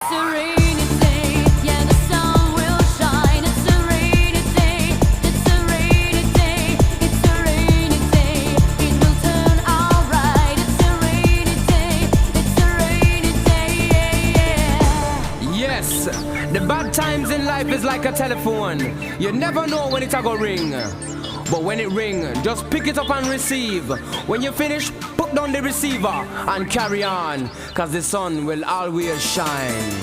It's a rainy day, yeah, the sun will shine. It's a rainy day, it's a rainy day, it's a rainy day. It will turn alright. It's a rainy day, it's a rainy day, yeah, yeah. Yes, the bad times in life is like a telephone. You never know when it's a go ring. But when it ring, just pick it up and receive. When you finish, put down the receiver and carry on, 'cause the sun will always shine.